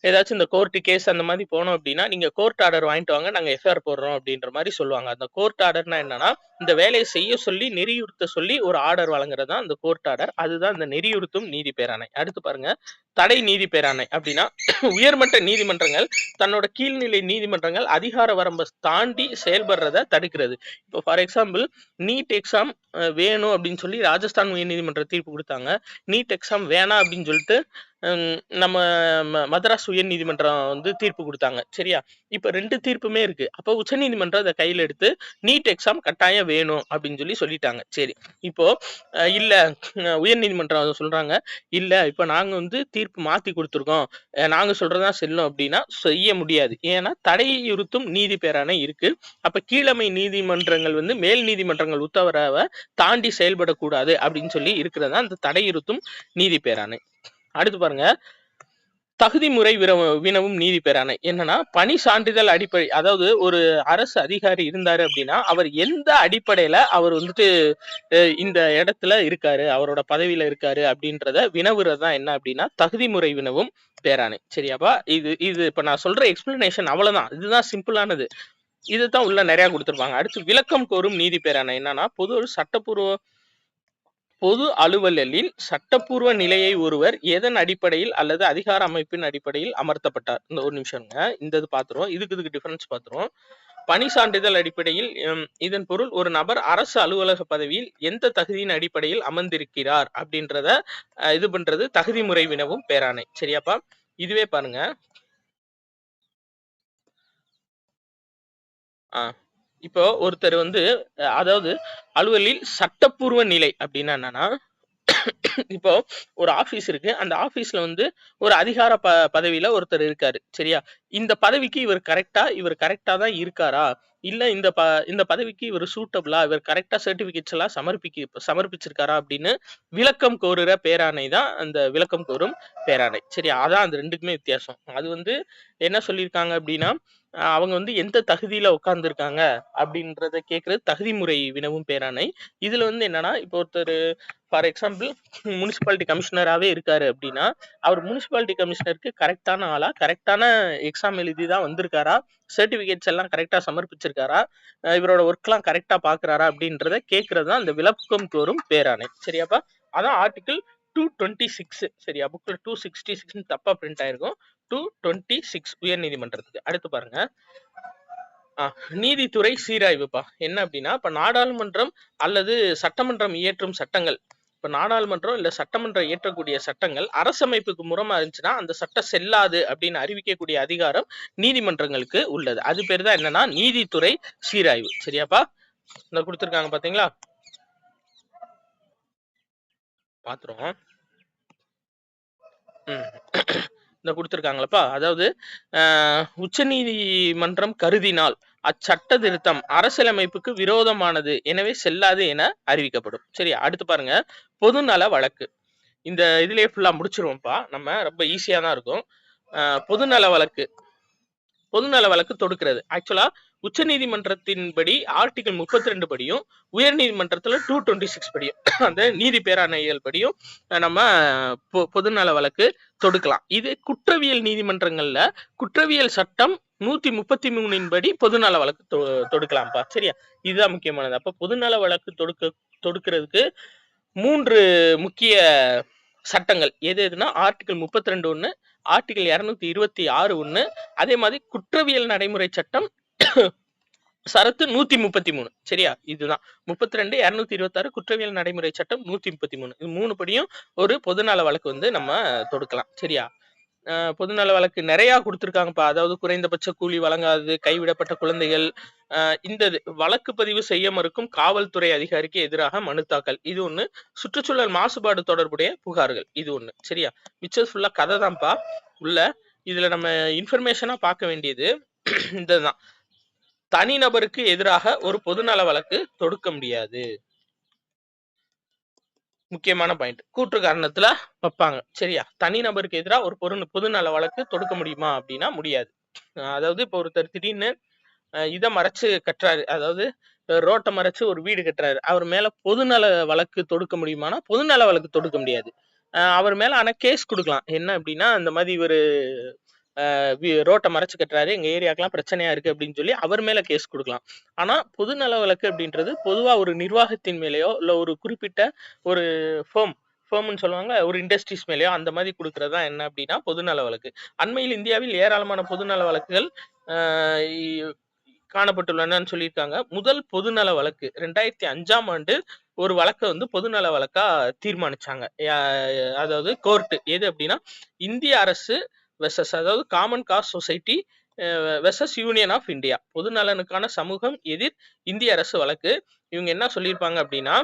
ஏதாச்சும் இந்த கோர்ட் கேஸ் அந்த மாதிரி போனோம் அப்படின்னா நீங்க கோர்ட் ஆர்டர் வாங்கிட்டு வாங்க, நாங்க எஃப்ஐஆர் போடுறோம் அப்படின்ற மாதிரி சொல்லுவாங்க. அந்த கோர்ட் ஆர்டர்னா என்னன்னா இந்த வேலையை செய்ய சொல்லி நெறியுறுத்த சொல்லி ஒரு ஆர்டர் வழங்குறது தான் அந்த கோர்ட் ஆர்டர். அதுதான் இந்த நெறியுறுத்தும் நீதி பேராணை. அடுத்து பாருங்க, தடை நீதி பேராணை அப்படின்னா உயர்மட்ட நீதிமன்றங்கள் தன்னோட கீழ்நிலை நீதிமன்றங்கள் அதிகார வரம்பை தாண்டி செயல்படுறத தடுக்கிறது. இப்போ ஃபார் எக்ஸாம்பிள், நீட் எக்ஸாம் வேணும் அப்படின்னு சொல்லி ராஜஸ்தான் உயர் நீதிமன்ற தீர்ப்பு கொடுத்தாங்க. நீட் எக்ஸாம் வேணாம் அப்படின்னு சொல்லிட்டு நம்ம மதராஸ் உயர் நீதிமன்றம் வந்து தீர்ப்பு கொடுத்தாங்க. சரியா? இப்ப 2 தீர்ப்புமே இருக்கு. அப்ப உச்ச நீதிமன்றம் அதை கையில எடுத்து நீட் எக்ஸாம் கட்டாயம் வேணும் அப்படின்னு சொல்லிட்டாங்க. சரி, இப்போ இல்ல, உயர் நீதிமன்றம் சொல்றாங்க இல்ல இப்ப நாங்க வந்து தீர்ப்பு மாத்தி கொடுத்துருக்கோம், நாங்க சொல்றதா செல்லும் அப்படின்னா செய்ய முடியாது. ஏன்னா தடையுறுத்தும் நீதி பேராணை இருக்கு. அப்ப கீழமை நீதிமன்றங்கள் வந்து மேல் நீதிமன்றங்கள் உத்தரவை தாண்டி செயல்படக்கூடாது அப்படின்னு சொல்லி இருக்கிறதா அந்த தடையுறுத்தும் நீதி பேராணை. அடுத்து பாருங்க, தகுதி முறை வினவும் நீதி பேராணை. என்னன்னா பணி சான்றிதழ் அடிப்படை, அதாவது ஒரு அரசு அதிகாரி இருந்தாரு அப்படின்னா அவர் எந்த அடிப்படையில அவர் வந்துட்டு இந்த இடத்துல இருக்காரு, அவரோட பதவியில இருக்காரு அப்படின்றத வினவுறதுதான் என்ன அப்படின்னா தகுதி முறை வினவும் பேராணை. சரியாப்பா? இது இப்ப நான் சொல்ற எக்ஸ்பிளனேஷன் அவ்வளவுதான். இதுதான் சிம்பிளானது. இதுதான் உள்ள நிறைய கொடுத்திருப்பாங்க. அடுத்து விளக்கம் கோரும் நீதி பேராணை. என்னன்னா பொது அலுவலில் சட்டப்பூர்வ நிலையை ஒருவர் எதன் அடிப்படையில் அல்லது அதிகார அமைப்பின் அடிப்படையில் அமர்த்தப்பட்டார். இந்த ஒரு நிமிஷம்ங்க, இந்த இது பார்த்துருவோம். இதுக்கு டிஃபரன்ஸ் பார்த்துருவோம். பணி சான்றிதழ் அடிப்படையில் இதன் பொருள் ஒரு நபர் அரசு அலுவலக பதவியில் எந்த தகுதியின் அடிப்படையில் அமர்ந்திருக்கிறார் அப்படின்றத இது பண்றது தகுதி முறை வினவும் பேராணை. சரியாப்பா? இதுவே பாருங்க, இப்போ ஒருத்தர் வந்து அதாவது அலுவலில் சட்டப்பூர்வ நிலை அப்படின்னா என்னன்னா இப்போ ஒரு ஆபீஸ் இருக்கு, அந்த ஆபீஸ்ல வந்து ஒரு அதிகார பதவியில ஒருத்தர் இருக்காரு. சரியா? இந்த பதவிக்கு இவர் கரெக்டா தான் இருக்காரா, இல்ல இந்த பதவிக்கு இவர் சூட்டபிளா, இவர் கரெக்டா சர்டிபிகேட்ஸ் எல்லாம் சமர்ப்பிச்சிருக்காரா அப்படின்னு விளக்கம் கோருற பேராணை தான் அந்த விளக்கம் கோரும் பேராணை. சரியா? அதான் அந்த ரெண்டுக்குமே வித்தியாசம். அது வந்து என்ன சொல்லியிருக்காங்க அப்படின்னா அவங்க வந்து எந்த தகுதியில உட்கார்ந்துருக்காங்க அப்படின்றத கேட்கறது தகுதி முறை வினவும் பேராணை. இதுல வந்து என்னன்னா இப்போ ஒருத்தர் ஃபார் எக்ஸாம்பிள் முனிசிபாலிட்டி கமிஷனராகவே இருக்காரு அப்படின்னா அவர் முனிசிபாலிட்டி கமிஷனருக்கு கரெக்டான ஆளா, கரெக்டான எக்ஸாம் எழுதி தான் வந்திருக்காரா, சர்டிபிகேட்ஸ் எல்லாம் கரெக்டா சமர்ப்பிச்சிருக்காரா, இவரோட ஒர்க் எல்லாம் கரெக்டா பாக்குறாரா அப்படின்றத கேட்கறது தான் இந்த விளக்கம் கோரும் பேராணை. சரியாப்பா? அதான் ஆர்டிகிள் 226. சரியா? புக்ல 266 தப்பா பிரிண்ட் ஆயிருக்கும். 226 உயர் நீதிமன்றத்துக்கு. அடுத்து பாருங்க, நீதித்துறை சீராய்வுப்பா. என்ன அப்படின்னா இப்ப நாடாளுமன்றம் அல்லது சட்டமன்றம் இயற்றும் சட்டங்கள், இப்ப நாடாளுமன்றம் இல்ல சட்டமன்றம் இயற்றக்கூடிய சட்டங்கள் அரசமைப்புக்கு முரணா இருந்துச்சுன்னா அந்த சட்டம் செல்லாது அப்படின்னு அறிவிக்கக்கூடிய அதிகாரம் நீதிமன்றங்களுக்கு உள்ளது. அது பேர் தான் என்னன்னா நீதித்துறை சீராய்வு. சரியாப்பா? இந்த கொடுத்திருக்காங்க பாத்தீங்களா? பாத்துருவோம். ம். இந்த குடுத்திருக்காங்களப்பா. அதாவது உச்சநீதிமன்றம் கருதினால் அச்சட்ட திருத்தம் அரசியலமைப்புக்கு விரோதமானது, எனவே செல்லாது என அறிவிக்கப்படும். சரியா? அடுத்து பாருங்க, பொதுநல வழக்கு. இந்த இதுலயே ஃபுல்லா முடிச்சிருவோம்ப்பா. நம்ம ரொம்ப ஈஸியா தான் இருக்கும். பொதுநல வழக்கு. பொதுநல வழக்கு தொடுக்கிறது. ஆக்சுவலா உச்சநீதிமன்றத்தின்படி ஆர்டிகல் 32 படியும், உயர் நீதிமன்றத்துல 226 படியும் அந்த நீதி பேராணைகள் படியும் நம்ம பொதுநல வழக்கு தொடுக்கலாம். இது குற்றவியல் நீதிமன்றங்கள்ல குற்றவியல் சட்டம் 133 படி பொதுநல வழக்கு தொடுக்கலாம்ப்பா. சரியா? இதுதான் முக்கியமானது. அப்ப பொதுநல வழக்கு தொடுக்கிறதுக்கு 3 முக்கிய சட்டங்கள் எது எதுனா ஆர்டிகல் 32 ஒண்ணு, ஆர்டிகல் 226 ஒண்ணு, அதே மாதிரி குற்றவியல் நடைமுறை சட்டம் சரத்து 133. சரியா? இதுதான் 32, 226 குற்றவியல் நடைமுறை சட்டம் 133. இது 3 படியும் ஒரு பொதுநல வழக்கு வந்து நம்ம தொடுக்கலாம். சரியா? பொதுநல வழக்கு நிறைய கொடுத்திருக்காங்கப்பா. அதாவது குறைந்தபட்ச கூலி வழங்காதது, கைவிடப்பட்ட குழந்தைகள், இந்த வழக்கு பதிவு செய்ய மறுக்கும் காவல்துறை அதிகாரிக்கு எதிராக மனு தாக்கல், இது ஒண்ணு. சுற்றுச்சூழல் மாசுபாடு தொடர்புடைய புகார்கள், இது ஒண்ணு. சரியா? மிச்சம் ஃபுல்லா கதை தான்ப்பா உள்ள. இதுல நம்ம இன்ஃபர்மேஷனா பார்க்க வேண்டியது இதுதான். தனிநபருக்கு எதிராக ஒரு பொதுநல வழக்கு தொடுக்க முடியாது. முக்கியமான பாயிண்ட். கூற்று காரணத்துல வைப்பாங்க. சரியா? தனிநபருக்கு எதிராக ஒரு பொதுநல வழக்கு தொடுக்க முடியுமா அப்படின்னா முடியாது. அதாவது இப்போ ஒருத்தர் திடீர்னு இதை மறைச்சு கட்டுறாரு, அதாவது ரோட்டை மறைச்சு ஒரு வீடு கட்டுறாரு, அவர் மேல பொதுநல வழக்கு தொடுக்க முடியுமானா பொதுநல வழக்கு தொடுக்க முடியாது. அவர் மேல ஆனா கேஸ் கொடுக்கலாம். என்ன அப்படின்னா, இந்த மாதிரி இவரு ரோட்டை மறைச்சு கட்டுறாரு, எங்க ஏரியாக்கெல்லாம் பிரச்சனையா இருக்கு அப்படின்னு சொல்லி அவர் மேல கேஸ் கொடுக்கலாம். ஆனா பொதுநல வழக்கு அப்படின்றது பொதுவா ஒரு நிர்வாகத்தின் மேலேயோ இல்ல ஒரு குறிப்பிட்ட ஒரு ஃபேம்னு சொல்லுவாங்க, ஒரு இண்டஸ்ட்ரீஸ் மேலேயோ அந்த மாதிரி கொடுக்கறதா என்ன அப்படின்னா பொதுநல வழக்கு. அண்மையில் இந்தியாவில் ஏராளமான பொதுநல வழக்குகள் காணப்பட்டுள்ளனன்னு சொல்லியிருக்காங்க. முதல் பொதுநல வழக்கு 2005ஆம் ஆண்டு ஒரு வழக்கை வந்து பொதுநல வழக்கா தீர்மானிச்சாங்க. அதாவது கோர்ட் எது அப்படின்னா, இந்திய அரசு வெர்சஸ், அதாவது common cause society versus union of India, பொதுநலனுக்கான சமூகம் எதிர் இந்திய அரசு வழக்கு. இவங்க என்ன சொல்லியிருப்பாங்க அப்படின்னா,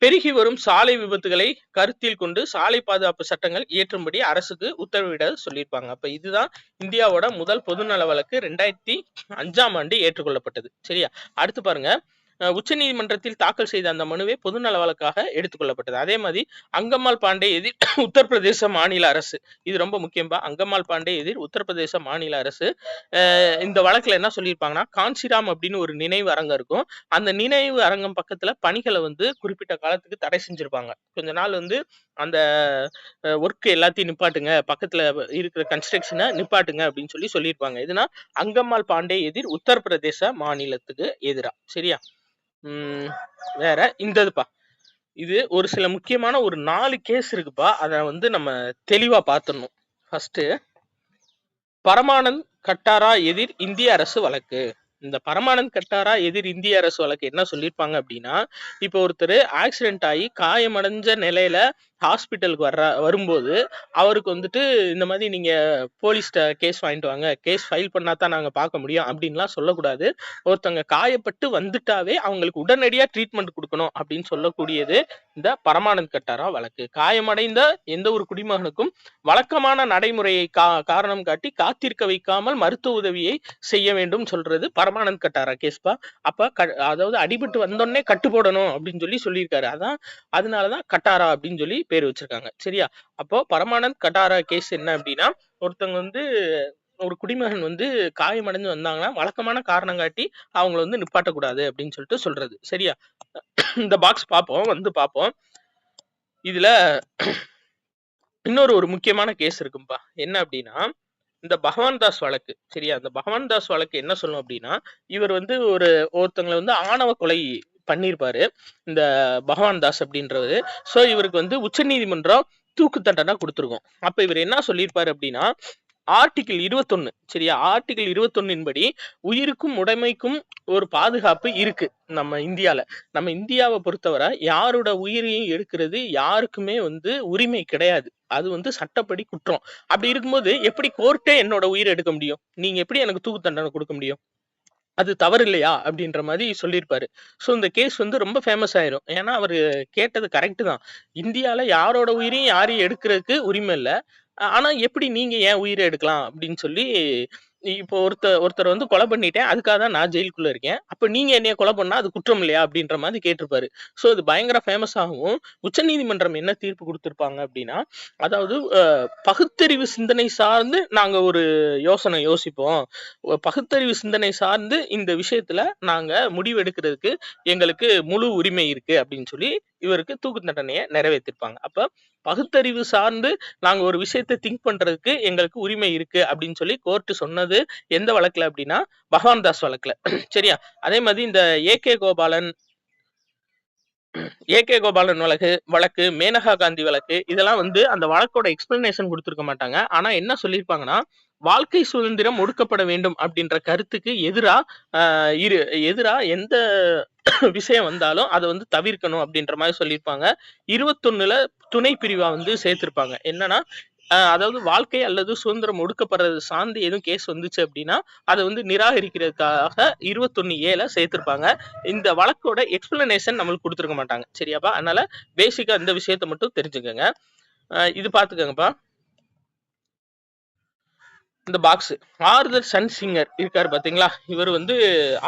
பெருகி வரும் சாலை விபத்துகளை கருத்தில் கொண்டு சாலை பாதுகாப்பு சட்டங்கள் இயற்றும்படி அரசுக்கு உத்தரவிட சொல்லியிருப்பாங்க. அப்ப இதுதான் இந்தியாவோட முதல் பொதுநல வழக்கு 2005ஆம் ஆண்டு ஏற்றுக்கொள்ளப்பட்டது. சரியா? அடுத்து பாருங்க, உச்ச நீதிமன்றத்தில் தாக்கல் செய்த அந்த மனுவே பொதுநல வழக்காக எடுத்துக்கொள்ளப்பட்டது. அதே மாதிரி அங்கம்மாள் பாண்டே எதிர் உத்தரப்பிரதேச மாநில அரசு, இது ரொம்ப முக்கியம்பா. அங்கம்மாள் பாண்டே எதிர் உத்தரப்பிரதேச மாநில அரசு. இந்த வழக்குல என்ன சொல்லியிருப்பாங்கன்னா, காஞ்சிராம் அப்படின்னு ஒரு நினைவு அரங்கம் இருக்கும். அந்த நினைவு அரங்கம் பக்கத்துல பணிகளை வந்து குறிப்பிட்ட காலத்துக்கு தடை செஞ்சிருப்பாங்க. கொஞ்ச நாள் வந்து அந்த ஒர்க் எல்லாத்தையும் நிப்பாட்டுங்க, பக்கத்துல இருக்கிற கன்ஸ்ட்ரக்ஷனை நிப்பாட்டுங்க அப்படின்னு சொல்லியிருப்பாங்க. இதுனா அங்கம்மாள் பாண்டே எதிர் உத்தரப்பிரதேச மாநிலத்துக்கு எதிரா. சரியா? வேற இந்ததுப்பா, இது ஒரு சில முக்கியமான ஒரு 4 கேஸ் இருக்குப்பா. அதை வந்து நம்ம தெளிவா பார்த்துடணும். ஃபர்ஸ்ட், பரமானந்த் கட்டாரா எதிர் இந்திய அரசு வழக்கு. இந்த பரமானந்த் கட்டாரா எதிர் இந்திய அரசு வழக்கு என்ன சொல்லியிருப்பாங்க அப்படின்னா, இப்போ ஒருத்தர் ஆக்சிடென்ட் ஆகி காயமடைஞ்ச நிலையில ஹாஸ்பிட்டலுக்கு வரும்போது அவருக்கு வந்துட்டு இந்த மாதிரி நீங்க போலீஸ்ட கேஸ் வாங்கிட்டு வாங்க, கேஸ் ஃபைல் பண்ணா தான் நாங்க பார்க்க முடியும் அப்படின்லாம் சொல்லக்கூடாது. ஒருத்தவங்க காயப்பட்டு வந்துட்டாவே அவங்களுக்கு உடனடியா ட்ரீட்மெண்ட் கொடுக்கணும் அப்படின்னு சொல்லக்கூடியது இந்த பரமானந்த் கட்டாரா வழக்கு. காயமடைந்த எந்த ஒரு குடிமகனுக்கும் வழக்கமான நடைமுறையை காரணம் காட்டி காத்திருக்க வைக்காமல் மருத்துவ உதவியை செய்ய வேண்டும் சொல்றது பரமானந்த் கட்டாரா கேஸ்பா. அப்ப அதாவது அடிபட்டு வந்தோடனே கட்டு போடணும் அப்படின்னு சொல்லியிருக்காரு. அதான் அதனாலதான் கட்டாரா அப்படின்னு சொல்லி பேர் வச்சிருக்காங்க. சரியா? அப்போ பரமானந்த் கட்டாரா கேஸ் என்ன அப்படின்னா, ஒருத்தவங்க வந்து ஒரு குடிமகன் வந்து காயமடைஞ்சு வந்தாங்கன்னா வழக்கமான காரணம் காட்டி அவங்கள வந்து நிப்பாட்டக்கூடாது அப்படின்னு சொல்றது. சரியா? இந்த பாக்ஸ் பார்ப்போம். இதுல இன்னொரு ஒரு முக்கியமான கேஸ் இருக்கும்பா. என்ன அப்படின்னா, இந்த பகவான் தாஸ் வழக்கு. சரியா? இந்த பகவான் தாஸ் வழக்கு என்ன சொல்லும் அப்படின்னா, இவர் வந்து ஒருத்தங்களை வந்து ஆணவ கொலை பண்ணியிருப்பாரு இந்த பகவான் தாஸ் அப்படின்றது. சோ இவருக்கு வந்து உச்ச நீதிமன்றம் தூக்கு தண்டனை கொடுத்துருக்கும். அப்ப இவர் என்ன சொல்லியிருப்பாரு அப்படின்னா, ஆர்டிகிள் 21, சரியா? ஆர்டிகிள் 21 படி உயிருக்கும் உடைமைக்கும் ஒரு பாதுகாப்பு இருக்கு நம்ம இந்தியால. நம்ம இந்தியாவை பொறுத்தவரை யாரோட உயிரையும் எடுக்கிறது யாருக்குமே வந்து உரிமை கிடையாது. அது வந்து சட்டப்படி குற்றம். அப்படி இருக்கும்போது எப்படி கோர்ட்டே என்னோட உயிரை எடுக்க முடியும்? நீங்க எப்படி எனக்கு தூக்கு தண்டனை கொடுக்க முடியும்? அது தவறு இல்லையா அப்படின்ற மாதிரி சொல்லியிருப்பாரு. ஸோ இந்த கேஸ் வந்து ரொம்ப ஃபேமஸ் ஆயிரும். ஏன்னா அவரு கேட்டது கரெக்ட் தான். இந்தியால யாரோட உயிரையும் யாரையும் எடுக்கிறதுக்கு உரிமை இல்ல. ஆனா எப்படி நீங்க என் உயிரை எடுக்கலாம் அப்படின்னு சொல்லி இப்போ ஒருத்தர் வந்து கொலை பண்ணிட்டேன். அதுக்காக தான் நான் ஜெயிலுக்குள்ள இருக்கேன். அப்ப நீங்க என்னைய கொலை பண்ணா அது குற்றம் இல்லையா அப்படின்ற மாதிரி கேட்டிருப்பாரு. ஸோ இது பயங்கர ஃபேமஸ் ஆகும். உச்சநீதிமன்றம் என்ன தீர்ப்பு கொடுத்திருப்பாங்க அப்படின்னா, அதாவது பகுத்தறிவு சிந்தனை சார்ந்து நாங்க ஒரு யோசனை யோசிப்போம். பகுத்தறிவு சிந்தனை சார்ந்து இந்த விஷயத்துல நாங்க முடிவு எடுக்கிறதுக்கு எங்களுக்கு முழு உரிமை இருக்கு அப்படின்னு சொல்லி இவருக்கு தூக்கு தண்டனையை நிறைவேற்றிருப்பாங்க. அப்ப பகுத்தறிவு சார்ந்து நாங்க ஒரு விஷயத்தை திங்க் பண்றதுக்கு எங்களுக்கு உரிமை இருக்கு அப்படின்னு சொல்லி கோர்ட் சொன்னது எந்த வழக்குல அப்படின்னா பகவான் தாஸ் வழக்குல. சரியா? அதே மாதிரி இந்த ஏகே கோபாலன் வழக்கு, மேனகா காந்தி வழக்கு, இதெல்லாம் வந்து அந்த வழக்கோட எக்ஸ்பிளனேஷன் கொடுத்திருக்க மாட்டாங்க. ஆனா என்ன சொல்லியிருப்பாங்கன்னா, வாழ்க்கை சுதந்திரம் ஒடுக்கப்பட வேண்டும் அப்படின்ற கருத்துக்கு எதிரா எந்த விஷயம் வந்தாலும் அதை வந்து தவிர்க்கணும் அப்படின்ற மாதிரி சொல்லியிருப்பாங்க. 21ல துணை பிரிவா வந்து சேர்த்திருப்பாங்க. என்னன்னா அதாவது வாழ்க்கை அல்லது சுதந்திரம் ஒடுக்கப்படுறது சார்ந்து எதுவும் கேஸ் வந்துச்சு அப்படின்னா அதை வந்து நிராகரிக்கிறதுக்காக 21A சேர்த்திருப்பாங்க. இந்த வழக்கோட எக்ஸ்பிளனேஷன் நம்மளுக்கு கொடுத்துருக்க மாட்டாங்க. சரியாப்பா? அதனால பேசிக்கா இந்த விஷயத்த மட்டும் தெரிஞ்சுக்கோங்க. இது பாத்துக்கோங்கப்பா. இந்த பாக்ஸ் ஆர்தர் சன்சிங்கர் இருக்காரு பாத்தீங்களா? இவர் வந்து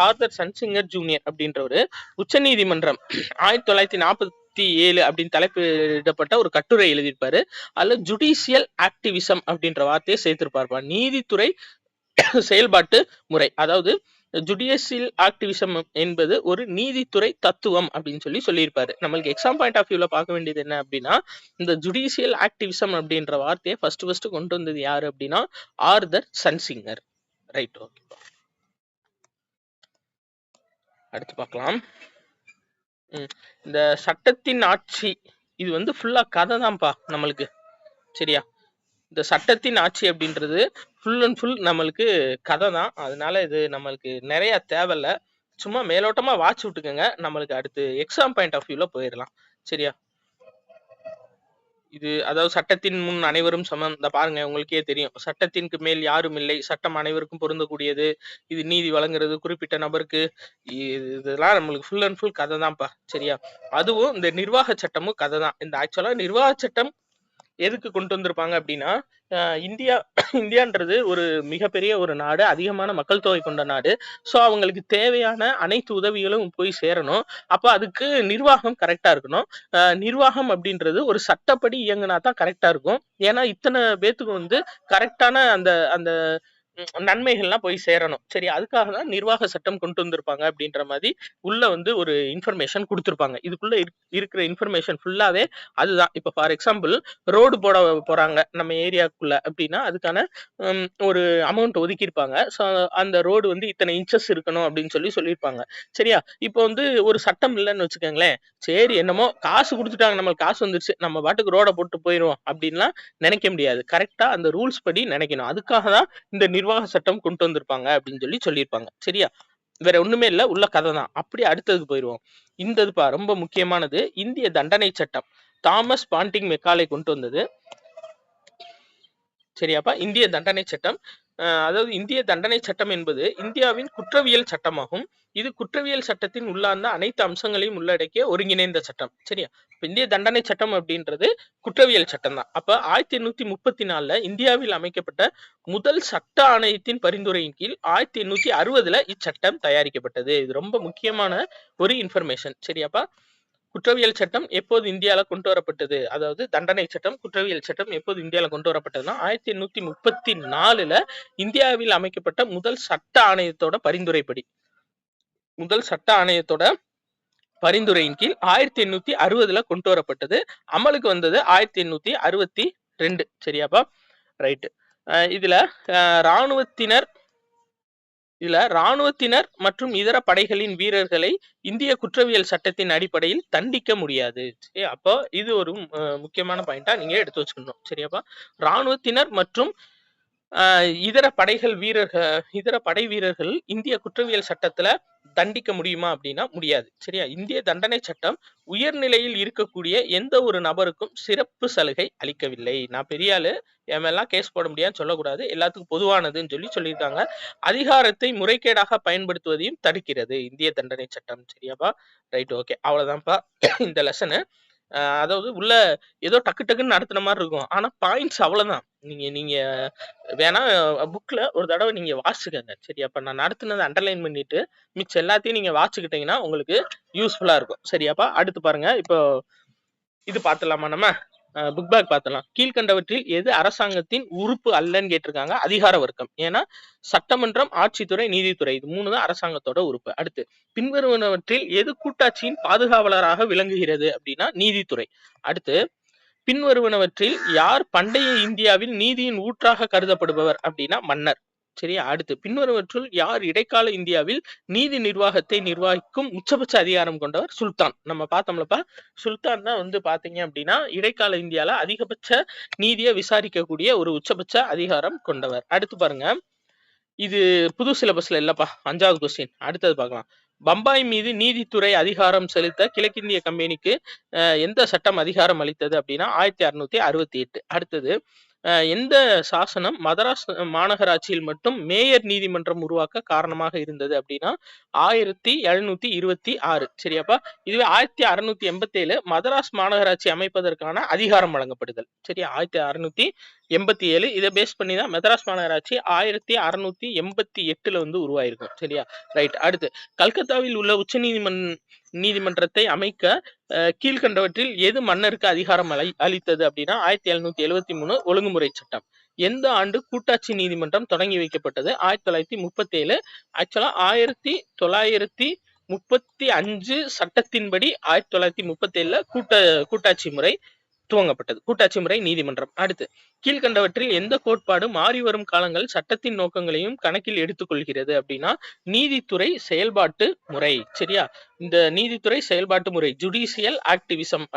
ஆர்தர் சன்சிங்கர் ஜூனியர் அப்படின்றவரு உச்சநீதிமன்றம் 1947 அப்படின்னு தலைப்பிடப்பட்ட ஒரு கட்டுரை எழுதியிருப்பாரு. அதுல ஜுடிஷியல் ஆக்டிவிசம் அப்படின்ற வார்த்தையை சேர்த்திருப்பாருப்பா. நீதித்துறை செயல்பாட்டு முறை. அதாவது ஜுடிஷியல் ஆக்டிவிசம் என்பது ஒரு நீதித்துறை தத்துவம் அப்படின்னு சொல்லி சொல்லியிருப்பாரு. நம்மளுக்கு எக்ஸாம் பாயிண்ட் ஆஃப் வியூல பார்க்க வேண்டியது என்ன அப்படின்னா, இந்த ஜுடிஷியல் ஆக்டிவிசம் அப்படின்ற வார்த்தையை ஃபர்ஸ்ட் கொண்டு வந்தது யாரு அப்படின்னா ஆர்தர் சன்சிங்கர். Right, okay. அடுத்து பார்க்கலாம். இந்த சட்டத்தின் ஆட்சி இது வந்து ஃபுல்லா கதை தான்ப்பா நம்மளுக்கு. சரியா? இந்த சட்டத்தின் ஆட்சி அப்படின்றது ஃபுல் அண்ட் ஃபுல் நம்மளுக்கு கதை தான். அதனால இது நம்மளுக்கு நிறைய தேவையில்ல. சும்மா மேலோட்டமா வாட்ச் விட்டுக்கோங்க. நம்மளுக்கு அடுத்து எக்ஸாம் பாயிண்ட் ஆஃப் வியூல போயிடலாம். சரியா? இது அதாவது சட்டத்தின் முன் அனைவரும் சமம். இந்த பாருங்க, உங்களுக்கே தெரியும். சட்டத்திற்கு மேல் யாரும் இல்லை, சட்டம் அனைவருக்கும் பொருந்தக்கூடியது, இது நீதி வழங்குறது குறிப்பிட்ட நபருக்கு. இதெல்லாம் நம்மளுக்கு ஃபுல் அண்ட் ஃபுல் கதை தான்ப்பா. சரியா? அதுவும் இந்த நிர்வாக சட்டமும் கதை தான். இந்த ஆக்சுவலா நிர்வாக சட்டம் எதுக்கு கொண்டு வந்திருப்பாங்க அப்படின்னா, இந்தியான்றது ஒரு மிகப்பெரிய ஒரு நாடு, அதிகமான மக்கள் தொகை கொண்ட நாடு. ஸோ அவங்களுக்கு தேவையான அனைத்து உதவிகளும் போய் சேரணும். அப்ப அதுக்கு நிர்வாகம் கரெக்டா இருக்கணும். நிர்வாகம் அப்படின்றது ஒரு சட்டப்படி இயங்குனா தான் கரெக்டா இருக்கும். ஏன்னா இத்தனை பேத்துக்கு வந்து கரெக்டான அந்த அந்த நன்மைகள்லாம் போய் சேரணும். சரி, அதுக்காக தான் நிர்வாக சட்டம் கொண்டு வந்திருப்பாங்க அப்படின்ற மாதிரி உள்ள வந்து ஒரு இன்ஃபர்மேஷன் கொடுத்திருப்பாங்க. இதுக்குள்ள இருக்கிற இன்ஃபர்மேஷன் ஃபுல்லாவே அதுதான். இப்ப ஃபார் எக்ஸாம்பிள் ரோடு போட போறாங்க நம்ம ஏரியாக்குள்ள அப்படின்னா அதுக்கான ஒரு அமௌண்ட் ஒதுக்கியிருப்பாங்க. ஸோ அந்த ரோடு வந்து இத்தனை இன்ச்சஸ் இருக்கணும் அப்படின்னு சொல்லியிருப்பாங்க. சரியா? இப்போ வந்து ஒரு சட்டம் இல்லைன்னு வச்சுக்கோங்களேன். சரி, என்னமோ காசு கொடுத்துட்டாங்க, நம்மளுக்கு காசு வந்துருச்சு, நம்ம பாட்டுக்கு ரோட போட்டு போயிடுவோம் அப்படின்லாம் நினைக்க முடியாது. கரெக்டா அந்த ரூல்ஸ் படி நினைக்கணும். அதுக்காக தான் இந்த நிர்வாக சட்டம் கொண்டு வந்திருப்பாங்க அப்படின்னு சொல்லியிருப்பாங்க. சரியா? வேற ஒண்ணுமே இல்ல, உள்ள கதை தான். அப்படி அடுத்ததுக்கு போயிடுவோம். இந்த இதுப்பா ரொம்ப முக்கியமானது. இந்திய தண்டனை சட்டம் தாமஸ் பாண்டிங் மெக்காலே கொண்டு வந்தது. சரியாப்பா? இந்திய தண்டனை சட்டம். அதாவது இந்திய தண்டனை சட்டம் என்பது இந்தியாவின் குற்றவியல் சட்டமாகும். இது குற்றவியல் சட்டத்தின் உள்ளார்ந்த அனைத்து அம்சங்களையும் உள்ளடக்கிய ஒருங்கிணைந்த சட்டம். சரியா? இந்திய தண்டனை சட்டம் அப்படின்றது குற்றவியல் சட்டம் தான். அப்ப 1834 இந்தியாவில் அமைக்கப்பட்ட முதல் சட்ட ஆணையத்தின் பரிந்துரையின் கீழ் 1860 இச்சட்டம் தயாரிக்கப்பட்டது. இது ரொம்ப முக்கியமான ஒரு இன்ஃபர்மேஷன். சரியாப்பா? குற்றவியல் சட்டம் எப்போது இந்தியால கொண்டு வரப்பட்டது, அதாவது தண்டனை சட்டம், குற்றவியல் சட்டம் எப்போது இந்தியால கொண்டு வரப்பட்டதுன்னா 1834 இந்தியாவில் அமைக்கப்பட்ட முதல் சட்ட ஆணையத்தோட பரிந்துரையின் கீழ் 1860 கொண்டு வரப்பட்டது. அமலுக்கு வந்தது 1862. சரியாப்பா? ரைட். இதுல ராணுவத்தினர் மற்றும் இதர படைகளின் வீரர்களை இந்திய குற்றவியல் சட்டத்தின் அடிப்படையில் தண்டிக்க முடியாது. சரி, அப்போ இது ஒரு முக்கியமான பாயிண்டா நீங்க எடுத்து வச்சுக்கணும். சரியாப்பா? ராணுவத்தினர் மற்றும் இதர படை வீரர்கள் இந்திய குற்றவியல் சட்டத்துல தண்டிக்க முடியுமா அப்படின்னா முடியாது. சரியா? இந்திய தண்டனை சட்டம் உயர்நிலையில் இருக்கக்கூடிய எந்த ஒரு நபருக்கும் சிறப்பு சலுகை அளிக்கவில்லை. நான் பெரிய ஆளு, என் மேலாம் கேஸ் போட முடியாதுன்னு சொல்லக்கூடாது. எல்லாத்துக்கும் பொதுவானதுன்னு சொல்லியிருக்காங்க. அதிகாரத்தை முறைகேடாக பயன்படுத்துவதையும் தடுக்கிறது இந்திய தண்டனை சட்டம். சரியாப்பா? Right, okay. அவ்வளவுதான்ப்பா இந்த லெசனு. அதாவது உள்ள ஏதோ டக்கு டக்குன்னு நடத்துன மாதிரி இருக்கும். ஆனா பாயிண்ட்ஸ் அவ்வளவுதான். நீங்க நீங்க வேணா புக்ல ஒரு தடவை நீங்க வாசிச்சுக்கங்க. சரி, அப்ப நான் நடத்துனதை அண்டர்லைன் பண்ணிட்டு மிச்சம் எல்லாத்தையும் நீங்க வாசிச்சுக்கிட்டீங்கன்னா உங்களுக்கு யூஸ்ஃபுல்லா இருக்கும். சரியாப்பா? அடுத்து பாருங்க. இப்போ இது பார்த்துலாமா நம்ம? புக் பேக் பார்த்துலாம். கீழ்கண்டவற்றில் எது அரசாங்கத்தின் உறுப்பு அல்லன்னு கேட்டிருக்காங்க. அதிகார வர்க்கம். ஏன்னா சட்டமன்றம், ஆட்சித்துறை, நீதித்துறை இது 3 தான் அரசாங்கத்தோட உறுப்பு. அடுத்து பின்வருவனவற்றில் எது கூட்டாட்சியின் பாதுகாவலராக விளங்குகிறது அப்படின்னா நீதித்துறை. அடுத்து பின்வருவனவற்றில் யார் பண்டைய இந்தியாவில் நீதியின் ஊற்றாக கருதப்படுபவர் அப்படின்னா மன்னர். சரியா? அடுத்து பின்வருவற்றுள் யார் இடைக்கால இந்தியாவில் நீதி நிர்வாகத்தை நிர்வகிக்கும் உச்சபட்ச அதிகாரம் கொண்டவர்? சுல்தான். நம்ம பார்த்தோம்லப்பா, சுல்தான் தான் வந்து பாத்தீங்க அப்படின்னா இடைக்கால இந்தியால அதிகபட்ச நீதியை விசாரிக்கக்கூடிய ஒரு உச்சபட்ச அதிகாரம் கொண்டவர். அடுத்து பாருங்க, இது புது சிலபஸ்ல இல்லப்பா, 5வது கொஸ்டின். அடுத்தது பார்க்கலாம். பம்பாய் மீது நீதித்துறை அதிகாரம் செலுத்த கிழக்கிந்திய கம்பெனிக்கு எந்த சட்டம் அதிகாரம் அளித்தது அப்படின்னா 1668. அடுத்தது எந்த சாசனம் மதராஸ் மாநகராட்சியில் மட்டும் மேயர் நீதிமன்றம் உருவாக்க காரணமாக இருந்தது அப்படின்னா 1726. சரியாப்பா? இதுவே 1687 மதராஸ் மாநகராட்சி அமைப்பதற்கான அதிகாரம் வழங்கப்படுதல். சரியா? 1687 இதை பேஸ் பண்ணி தான் மெதராஸ் மாநகராட்சி 1688 வந்து உருவாயிருக்கும். சரியா? ரைட். அடுத்து கல்கத்தாவில் உள்ள உச்ச நீதிமன்றத்தை அமைக்க கீழ்கண்டவற்றில் எது மன்னருக்கு அதிகாரம் அளித்தது அப்படின்னா 1773 ஒழுங்குமுறை சட்டம். எந்த ஆண்டு கூட்டாட்சி நீதிமன்றம் தொடங்கி வைக்கப்பட்டது? 1937. ஆக்சுவலா 1935 சட்டத்தின்படி 1937 கூட்டாட்சி முறை துவங்கப்பட்டது. கூட்டாட்சி முறை நீதிமன்றம். அடுத்து கீழ்கண்டவற்றில் எந்த கோட்பாடு மாறி வரும் காலங்கள் சட்டத்தின் நோக்கங்களையும் கணக்கில் எடுத்துக்கொள்கிறது அப்படின்னா நீதித்துறை செயல்பாட்டு முறை. சரியா? இந்த நீதித்துறை செயல்பாட்டு முறை ஜுடிஷியல் ஆக்டிவிசம்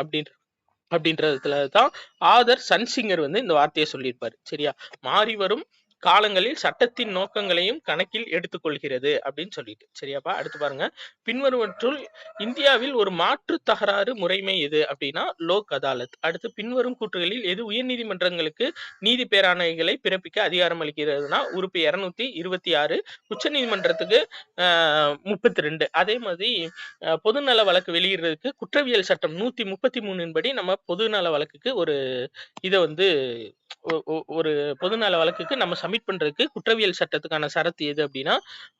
அப்படின்றதுல தான் ஆதர் சன்சிங்கர் வந்து இந்த வார்த்தையை சொல்லியிருப்பாரு. சரியா? மாறி வரும் காலங்களில் சட்டத்தின் நோக்கங்களையும் கணக்கில் எடுத்துக்கொள்கிறது அப்படின்னு சொல்லிட்டு. சரியாப்பா? அடுத்து பாருங்க, பின்வருவற்றுள் இந்தியாவில் ஒரு மாற்று தகராறு முறைமை எது அப்படின்னா லோக் அதாலத். அடுத்து பின்வரும் கூற்றுகளில் எது உயர்நீதிமன்றங்களுக்கு நீதி பேராணைகளை பிறப்பிக்க அதிகாரம் அளிக்கிறதுனா உறுப்பு 226, உச்ச நீதிமன்றத்துக்கு 32. அதே மாதிரி பொதுநல வழக்கு வெளியிடுறதுக்கு குற்றவியல் சட்டம் 133 படி நம்ம பொதுநல வழக்குக்கு ஒரு இதை வந்து ஒரு பொதுநல வழக்குக்கு நம்ம சப்மிட் பண்றதுக்கு குற்றவியல் சட்டத்துக்கான சரத்து எது அப்படின்னா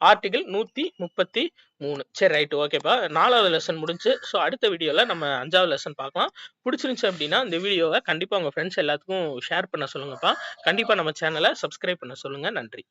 ஆர்டிகல் 133. சரி, ரைட், ஓகேப்பா. 4வது லெசன் முடிஞ்சு. ஸோ அடுத்த வீடியோல நம்ம 5வது லெசன் பார்க்கலாம். பிடிச்சிருந்துச்சு அப்படின்னா இந்த வீடியோவை கண்டிப்பா உங்க ஃப்ரெண்ட்ஸ் எல்லாத்துக்கும் ஷேர் பண்ண சொல்லுங்கப்பா. கண்டிப்பா நம்ம சேனலை சப்ஸ்கிரைப் பண்ண சொல்லுங்க. நன்றி.